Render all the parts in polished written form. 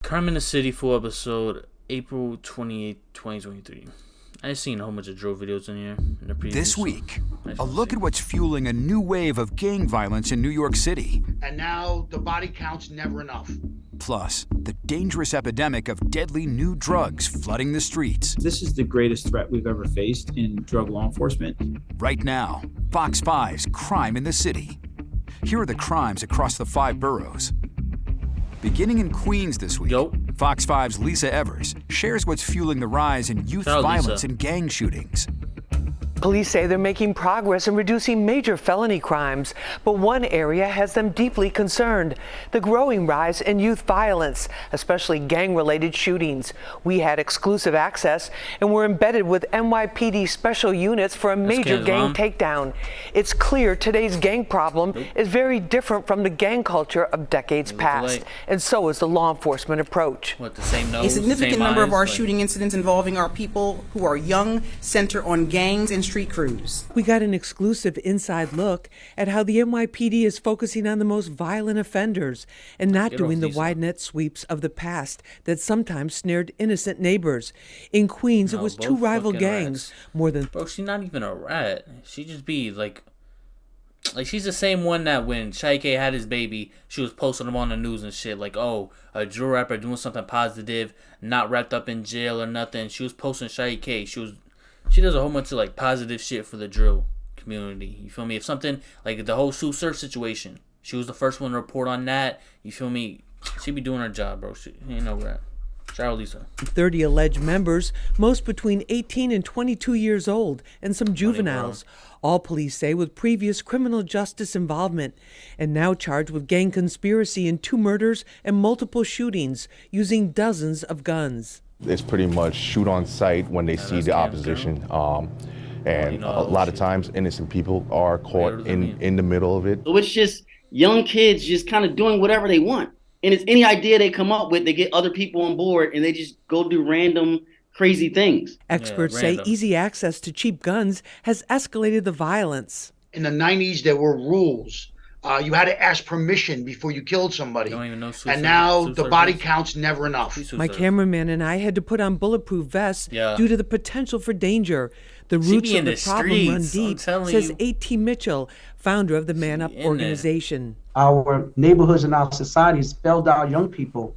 Crime in the City full episode, April 28th, 2023. I've seen a whole bunch of drill videos in here in the previous. This week, a look at what's fueling a new wave of gang violence in New York City. And now the body count's never enough. Plus, the dangerous epidemic of deadly new drugs flooding the streets. This is the greatest threat we've ever faced in drug law enforcement. Right now, Fox 5's Crime in the City. Here are the crimes across the 5 boroughs. Beginning in Queens this week, Fox 5's Lisa Evers shares what's fueling the rise in youth violence and gang shootings. Police say they're making progress in reducing major felony crimes, but one area has them deeply concerned: the growing rise in youth violence, especially gang-related shootings. We had exclusive access and were embedded with NYPD special units for a major gang takedown. It's clear today's gang problem is very different from the gang culture of decades past, and so is the law enforcement approach. What, the same nose, a significant number of our like shooting incidents involving our people who are young center on gangs and street crews. We got an exclusive inside look at how the NYPD is focusing on the most violent offenders and not doing the wide net sweeps of the past that sometimes snared innocent neighbors. In Queens, it was 2 rival gangs. More than... Bro, she's not even a rat. She just be like she's the same one that when Shike had his baby, she was posting him on the news and shit like, oh, a drill rapper doing something positive, not wrapped up in jail or nothing. She was posting Shike. She does a whole bunch of like positive shit for the drill community. You feel me? If something like the whole Sue Surf situation, she was the first one to report on that. You feel me? She be doing her job, bro. She ain't no rat. Shout out Lisa. 30 alleged members, most between 18 and 22 years old, and some juveniles. All police say with previous criminal justice involvement, and now charged with gang conspiracy in 2 murders and multiple shootings using dozens of guns. It's pretty much shoot on sight when they see the opposition. And a lot of times innocent people are caught in the middle of it. So it's just young kids just kind of doing whatever they want. And it's any idea they come up with, they get other people on board and they just go do random crazy things. Experts say easy access to cheap guns has escalated the violence. In the 90s, there were rules. You had to ask permission before you killed somebody. And now the body count's never enough. My cameraman and I had to put on bulletproof vests due to the potential for danger. The roots of the problem run deep, says A.T. Mitchell, founder of the Man Up organization. Our neighborhoods and our societies spelled out young people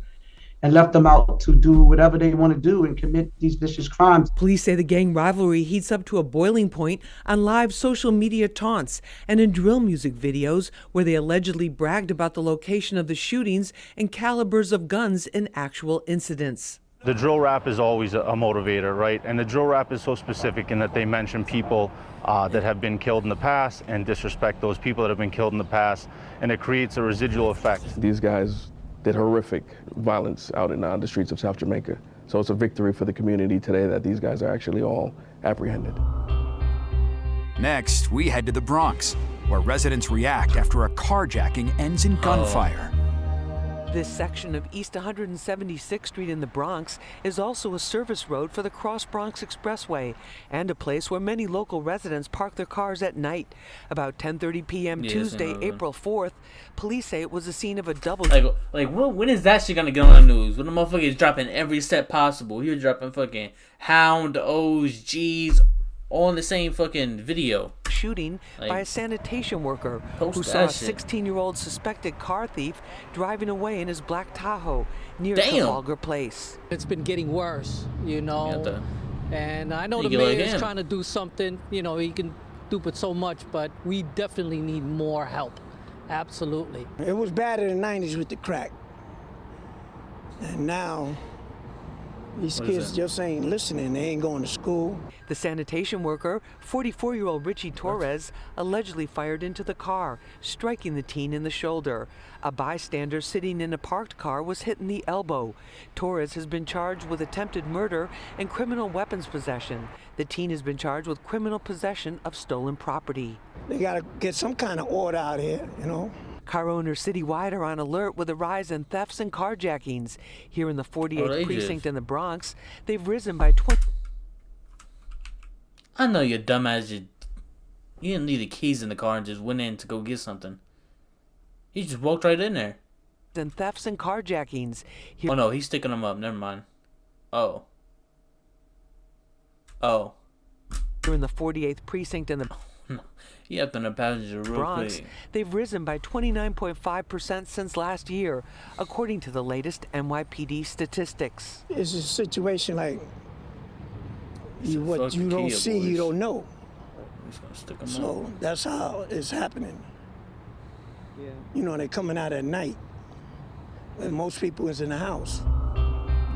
and left them out to do whatever they want to do and commit these vicious crimes. Police say the gang rivalry heats up to a boiling point on live social media taunts and in drill music videos where they allegedly bragged about the location of the shootings and calibers of guns in actual incidents. The drill rap is always a motivator, right? And the drill rap is so specific in that they mention people that have been killed in the past and disrespect those people that have been killed in the past, and it creates a residual effect. These guys did horrific violence out in the streets of South Jamaica. So it's a victory for the community today that these guys are actually all apprehended. Next, we head to the Bronx, where residents react after a carjacking ends in gunfire. This section of East 176th Street in the Bronx is also a service road for the Cross Bronx Expressway and a place where many local residents park their cars at night. About 10:30 p.m. Tuesday, April 4th, police say it was the scene of a double... when is that shit gonna get on the news? When the motherfucker is dropping every step possible. You're dropping fucking Hound, O's, G's, all in the same fucking video. Shooting by a sanitation worker who saw a 16-year-old suspected car thief driving away in his black Tahoe near Trafalgar Place. It's been getting worse, you know, and I know the mayor is trying to do something, you know, he can do but so much, but we definitely need more help. Absolutely. It was bad in the 90s with the crack, and now these kids just ain't listening. They ain't going to school. The sanitation worker, 44-year-old Richie Torres, allegedly fired into the car, striking the teen in the shoulder. A bystander sitting in a parked car was hit in the elbow. Torres has been charged with attempted murder and criminal weapons possession. The teen has been charged with criminal possession of stolen property. They got to get some kind of order out here, you know. Car owners citywide are on alert with a rise in thefts and carjackings. Here in the 48th precinct in the Bronx, they've risen by 20. I know you're dumbass. You didn't leave the keys in the car and just went in to go get something. He just walked right in there. and thefts and carjackings. Oh no, he's sticking them up. Never mind. Oh. Oh. Here in the 48th precinct in the You have to know passenger real Bronx, quick. they've risen by 29.5% since last year, according to the latest NYPD statistics. It's a situation like what you don't see, you don't know. So that's how it's happening. Yeah. You know, they're coming out at night, and most people is in the house.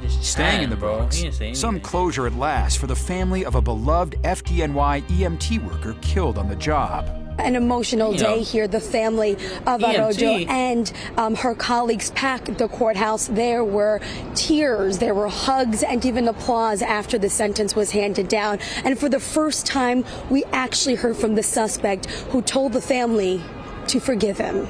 Staying in the Bronx, some closure at last for the family of a beloved FDNY EMT worker killed on the job. An emotional day here. The family of Arroyo and her colleagues packed the courthouse. There were tears, there were hugs, and even applause after the sentence was handed down. And for the first time, we actually heard from the suspect who told the family to forgive him.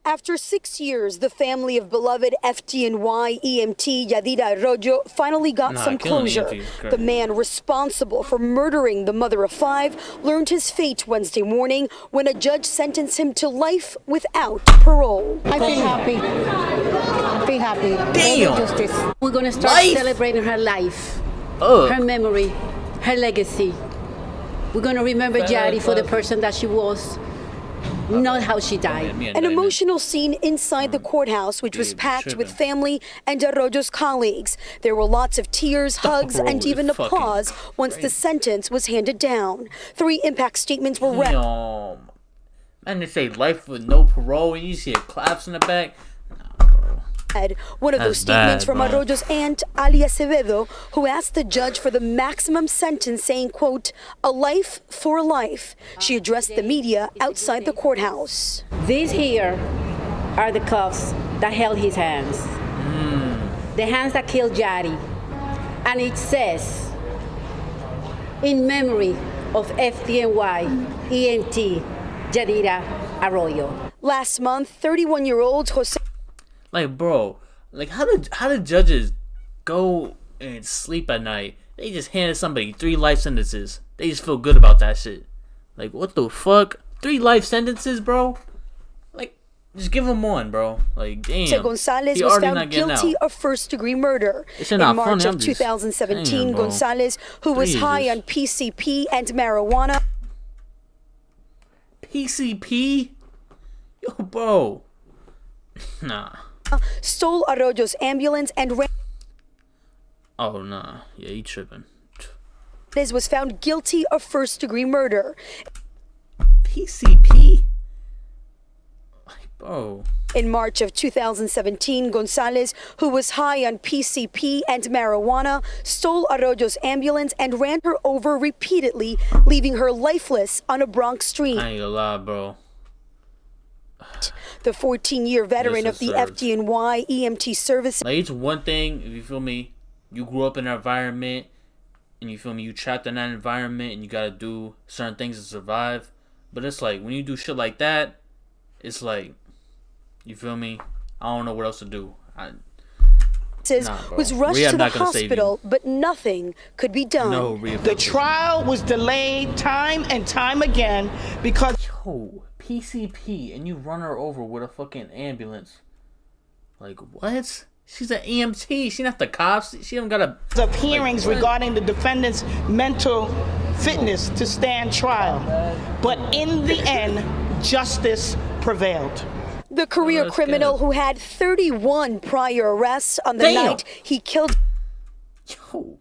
After 6 years, the family of beloved FDNY EMT Yadira Arroyo finally got some closure. The man responsible for murdering the mother of 5 learned his fate Wednesday morning when a judge sentenced him to life without parole. I feel happy. I feel happy. Damn. Justice. We're going to start celebrating her life, her memory, her legacy. We're going to remember Yadi for the person that she was. Not how she died. An emotional scene inside the courthouse, which was packed with family and Arroyo's colleagues. There were lots of tears, hugs, and even applause once the sentence was handed down. 3 impact statements were read. Man, they say life with no parole, and you see it claps in the back. One of those statements from Arroyo's aunt, Ali Acevedo, who asked the judge for the maximum sentence, saying, quote, "A life for a life." She addressed the media outside the courthouse. These here are the cuffs that held his hands. The hands that killed Yadi. And it says, in memory of FDNY EMT Yadira Arroyo. Last month, 31-year-old Jose... Like, bro, like how did judges go and sleep at night? They just handed somebody 3 life sentences. They just feel good about that shit. Like, what the fuck? 3 life sentences, bro? Like, just give him 1, bro. Like, damn. Gonzalez was found guilty of first-degree murder. In March of 2017, Gonzalez, who was high on PCP and marijuana. PCP? Yo, bro. Nah. Stole Arroyo's ambulance and ran. Oh, nah. Yeah, he tripping. Liz was found guilty of first-degree murder. PCP? Like, bro. In March of 2017, Gonzalez, who was high on PCP and marijuana, stole Arroyo's ambulance and ran her over repeatedly, leaving her lifeless on a Bronx street. I ain't gonna lie, bro. The 14-year veteran of the FDNY EMT service. Like, it's one thing, if you feel me, you grew up in an environment, and you feel me, you trapped in that environment, and you gotta do certain things to survive. But it's like, when you do shit like that, it's like, you feel me? I don't know what else to do. Was rushed to the hospital, but nothing could be done. The trial was delayed time and time again because... Yo, PCP, and you run her over with a fucking ambulance. Like, what? She's an EMT. She not the cops. She don't got a... Of hearings regarding the defendant's mental fitness to stand trial. But in the end, justice prevailed. The career criminal who had 31 prior arrests on the night he killed... Yo,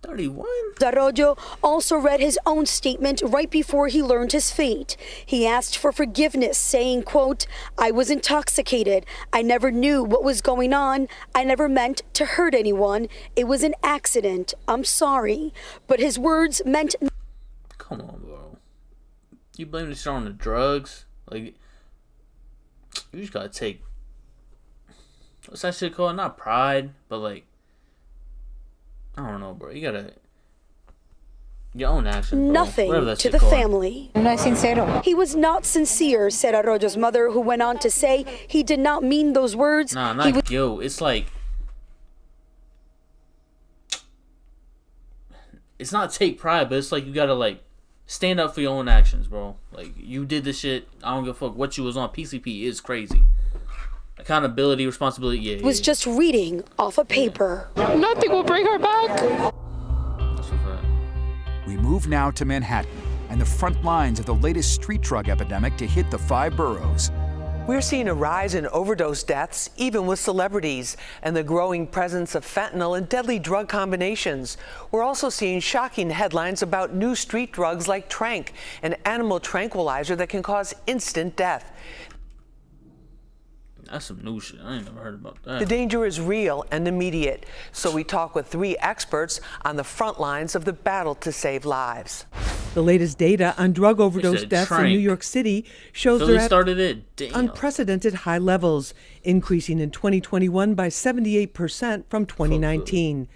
31? Arroyo also read his own statement right before he learned his fate. He asked for forgiveness, saying, quote, "I was intoxicated. I never knew what was going on. I never meant to hurt anyone. It was an accident. I'm sorry." But his words meant... Come on, bro. You blame this shit on the drugs? Like, you just gotta take... What's that shit called? Not pride, but like... I don't know, bro. You gotta... Your own actions, bro. Nothing to the family. No es sincero. He was not sincere, said Arroyo's mother, who went on to say he did not mean those words. Nah, not yo. It's like... It's not take pride, but it's like you gotta, like, stand up for your own actions, bro. Like, you did this shit. I don't give a fuck what you was on. PCP is crazy. Accountability, responsibility. Yeah. Was just reading off a paper. Nothing will bring her back. We move now to Manhattan and the front lines of the latest street drug epidemic to hit the 5 boroughs. We're seeing a rise in overdose deaths, even with celebrities, and the growing presence of fentanyl and deadly drug combinations. We're also seeing shocking headlines about new street drugs like Tranq, an animal tranquilizer that can cause instant death. That's some new shit. I ain't never heard about that. The danger is real and immediate, so we talk with 3 experts on the front lines of the battle to save lives. The latest data on drug overdose deaths in New York City shows they're at unprecedented high levels, increasing in 2021 by 78% from 2019.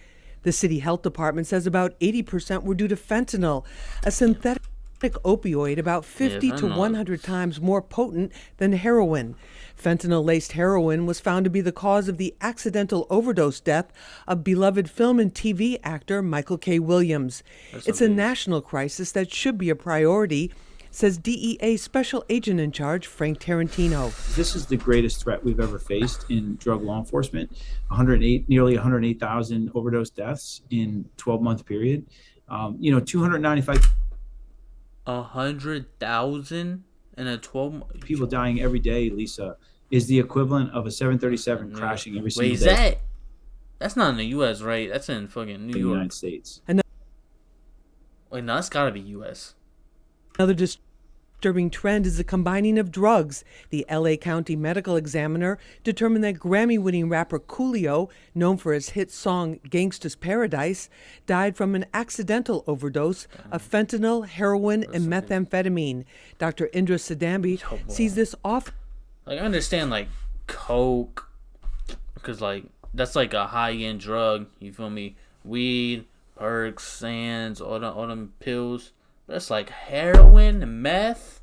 The city health department says about 80% were due to fentanyl, a synthetic opioid about 50 to 100 times more potent than heroin. Fentanyl-laced heroin was found to be the cause of the accidental overdose death of beloved film and TV actor Michael K. Williams. It's a national crisis that should be a priority, says DEA Special Agent in Charge Frank Tarantino. This is the greatest threat we've ever faced in drug law enforcement. Nearly 108,000 overdose deaths in 12-month period. 295 100,000 in a 12 people dying every day, Lisa, is the equivalent of a 737 crashing every single day. Wait, that's not in the U.S., right? That's in fucking New York. United States. Wait, no, that's gotta be U.S. Another disturbing trend is the combining of drugs. The L.A. County Medical Examiner determined that Grammy-winning rapper Coolio, known for his hit song Gangsta's Paradise, died from an accidental overdose of fentanyl, heroin, and methamphetamine. Dr. Indra Sidambi sees this often. Like, I understand, like, coke, because, like, that's, like, a high-end drug, you feel me? Weed, perks, sands, all them pills. That's like heroin, meth,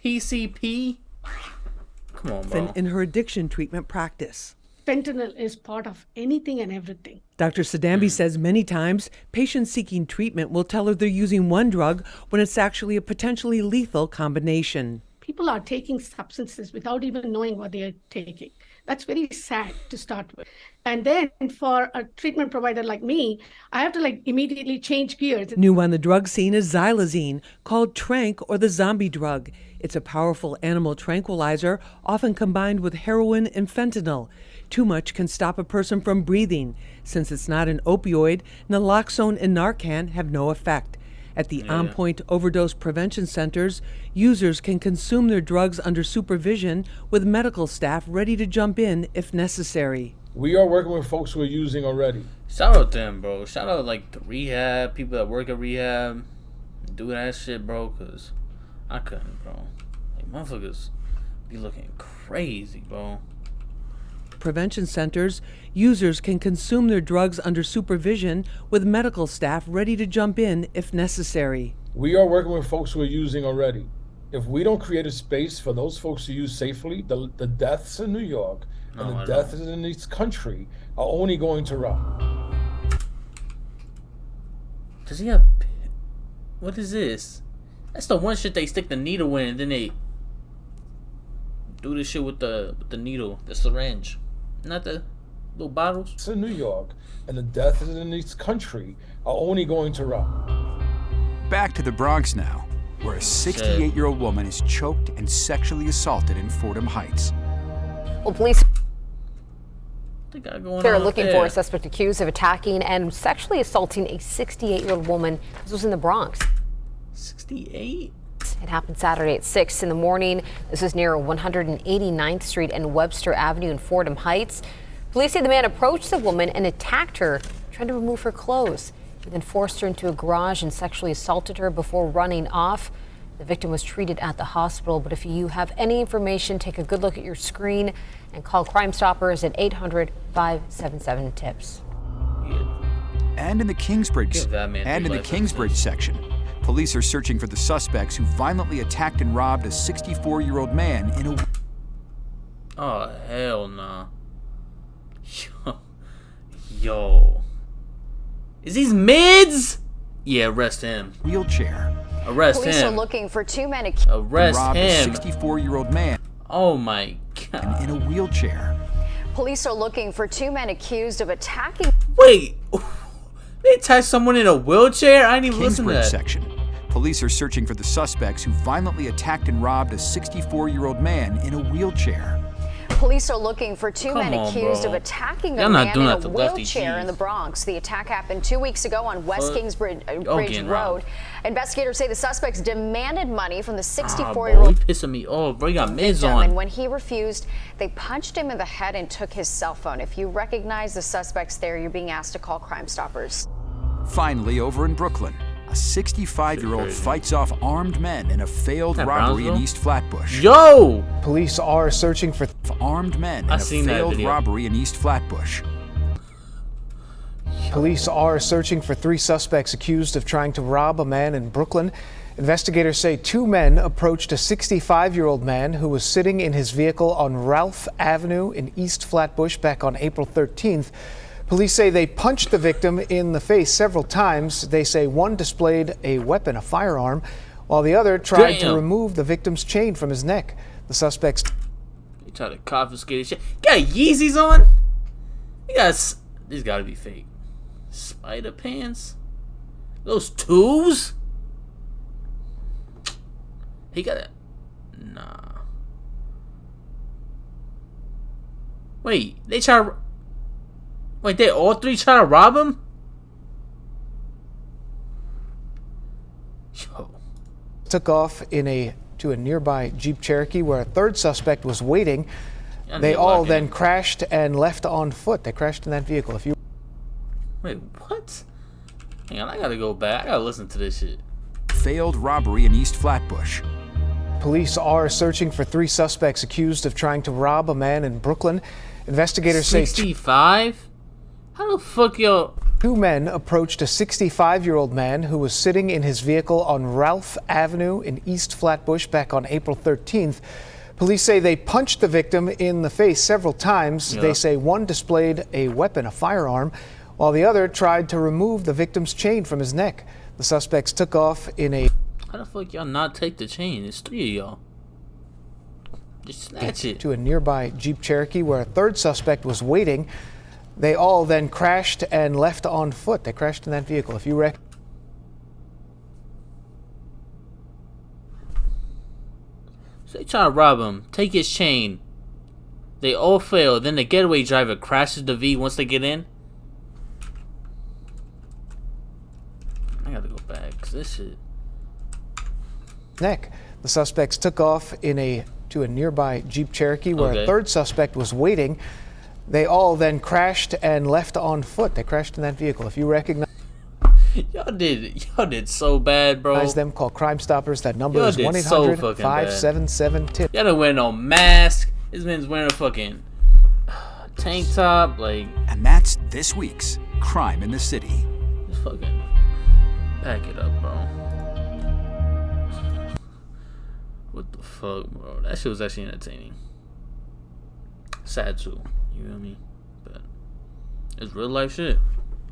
PCP. Come on, bro. In her addiction treatment practice. Fentanyl is part of anything and everything. Dr. Sidambi says many times patients seeking treatment will tell her they're using one drug when it's actually a potentially lethal combination. People are taking substances without even knowing what they are taking. That's very sad to start with. And then for a treatment provider like me, I have to like immediately change gears. New on the drug scene is xylazine, called Tranq or the zombie drug. It's a powerful animal tranquilizer, often combined with heroin and fentanyl. Too much can stop a person from breathing. Since it's not an opioid, naloxone and Narcan have no effect. At the On Point Overdose Prevention Centers, users can consume their drugs under supervision with medical staff ready to jump in if necessary. We are working with folks who are using already. Shout out them, bro. Shout out, like, the rehab, people that work at rehab. Do that shit, bro, because I couldn't, bro. Like, motherfuckers be looking crazy, bro. Prevention centers, users can consume their drugs under supervision with medical staff ready to jump in if necessary. We are working with folks who are using already. If we don't create a space for those folks to use safely, the deaths in New York and the deaths in this country are only going to rise. Does he have... What is this? That's the one shit they stick the needle in and then they do this shit with the needle, the syringe. Not the little bottles. It's in New York, and the deaths in this country are only going to rise. Back to the Bronx now, where a 68-year-old woman is choked and sexually assaulted in Fordham Heights. Well, police are looking for a suspect accused of attacking and sexually assaulting a 68-year-old woman. This was in the Bronx. 68? It happened Saturday at 6 in the morning. This is near 189th Street and Webster Avenue in Fordham Heights. Police say the man approached the woman and attacked her, trying to remove her clothes. He then forced her into a garage and sexually assaulted her before running off. The victim was treated at the hospital, but if you have any information, take a good look at your screen and call Crime Stoppers at 800-577-TIPS. And in the Kingsbridge section, police are searching for the suspects who violently attacked and robbed a 64-year-old man in a... Oh, hell nah. Yo. Is these mids? Yeah, arrest him. Wheelchair. Arrest Police him. are looking for 2 men. Arrest robbed him. a 64-year-old man. Oh my God. In a wheelchair. Police are looking for 2 men accused of attacking. Wait, they attacked someone in a wheelchair? I didn't even listen to that. Section. Police are searching for the suspects who violently attacked and robbed a 64-year-old man in a wheelchair. Police are looking for 2 men accused of attacking a man in a wheelchair in the Bronx. The attack happened 2 weeks ago on West Kingsbridge Road. Investigators say the suspects demanded money from the 64-year-old. Pissing me off, bro. You got Miz on. And when he refused, they punched him in the head and took his cell phone. If you recognize the suspects there, you're being asked to call Crime Stoppers. Finally, over in Brooklyn, a 65-year-old fights off armed men in a failed robbery in East Flatbush. Yo! Police are searching for armed men in a failed robbery in East Flatbush. Police are searching for 3 suspects accused of trying to rob a man in Brooklyn. Investigators say 2 men approached a 65-year-old man who was sitting in his vehicle on Ralph Avenue in East Flatbush back on April 13th. Police say they punched the victim in the face several times. They say one displayed a weapon, a firearm, while the other tried to remove the victim's chain from his neck. The suspects... They tried to confiscate his shit. Got Yeezys on? These gotta be fake. Spider pants? Those tubes? He got it. Nah. Wait, they try to... Wait, they all 3 try to rob him? Yo. Took off to a nearby Jeep Cherokee where a 3rd suspect was waiting. They all then crashed and left on foot. They crashed in that vehicle. Wait, what? Hang on, I gotta go back. I gotta listen to this shit. Failed robbery in East Flatbush. Police are searching for 3 suspects accused of trying to rob a man in Brooklyn. Investigators say 65? How the fuck, yo? 2 men approached a 65-year-old man who was sitting in his vehicle on Ralph Avenue in East Flatbush back on April 13th. Police say they punched the victim in the face several times. They say one displayed a weapon, a firearm, while the other tried to remove the victim's chain from his neck. The suspects took off in a... How the fuck y'all not take the chain? It's 3 of y'all. Just snatch it. To a nearby Jeep Cherokee where a 3rd suspect was waiting. They all then crashed and left on foot. They crashed in that vehicle. If you recognize... So they try to rob him, take his chain. They all fail. Then the getaway driver crashes the V once they get in. I gotta go back because this shit. Neck. The suspects took off to a nearby Jeep Cherokee where a 3rd suspect was waiting. They all then crashed and left on foot. They crashed in that vehicle. If you recognize... Y'all did so bad, bro. Them, call Crime Stoppers. That number is 1-800-577-TIP. Y'all don't wear no mask. This man's wearing a fucking tank top, like... And that's this week's Crime in the City. Just fucking back it up, bro. What the fuck, bro? That shit was actually entertaining. Sad too. You know what I mean? But it's real life shit.